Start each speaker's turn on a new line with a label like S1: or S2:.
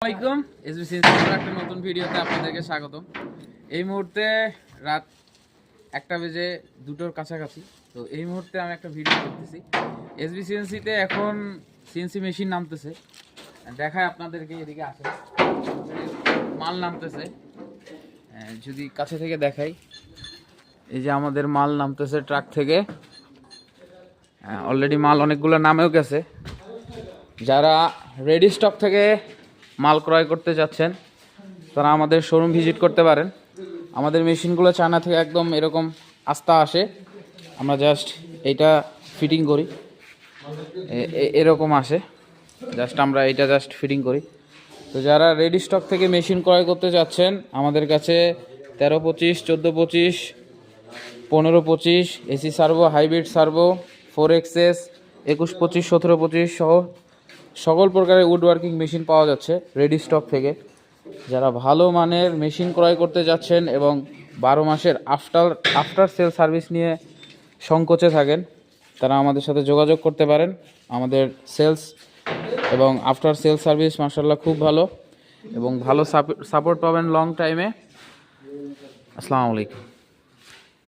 S1: আসসালামাইকুম এসবিসি একটা নতুন ভিডিওতে আপনাদেরকে স্বাগত। এই মুহূর্তে রাত 1টা বেজে 2টোর কাছাকাছি। তো এই মুহূর্তে আমি একটা ভিডিও করতেছি। এসবিসিএনসিতে এখন সিএনসি মেশিন নামতেছে, দেখায় আপনাদেরকে। এদিকে আসে মাল নামতেছে, যদি কাছে থেকে দেখাই, এই যে আমাদের মাল নামতেছে ট্রাক থেকে। অলরেডি মাল অনেকগুলো নামেও গেছে। যারা রেডি স্টক থেকে মাল ক্রয় করতে যাচ্ছেন তারা আমাদের শোরুম ভিজিট করতে পারেন। আমাদের মেশিনগুলো চায়না থেকে একদম এরকম আস্তা আসে, আমরা জাস্ট এইটা ফিটিং করি, এরকম আসে, জাস্ট আমরা এইটা জাস্ট ফিটিং করি। তো যারা রেডি স্টক থেকে মেশিন ক্রয় করতে যাচ্ছেন, আমাদের কাছে 1325, 1425, 1525 AC servo, hybrid servo, 4XS, 2125, 1725 সহ সকল প্রকারের উড ওয়ার্কিং মেশিন পাওয়া যাচ্ছে রেডি স্টক থেকে। যারা ভালো মানের মেশিন ক্রয় করতে যাচ্ছেন এবং 12 মাসের আফটার সেল সার্ভিস নিয়ে সংকোচে থাকেন, তারা আমাদের সাথে যোগাযোগ করতে পারেন। আমাদের সেলস এবং আফটার সেল সার্ভিস মাশাআল্লাহ খুব ভালো এবং ভালো সাপোর্ট পাবেন লং টাইমে। আসসালামু আলাইকুম।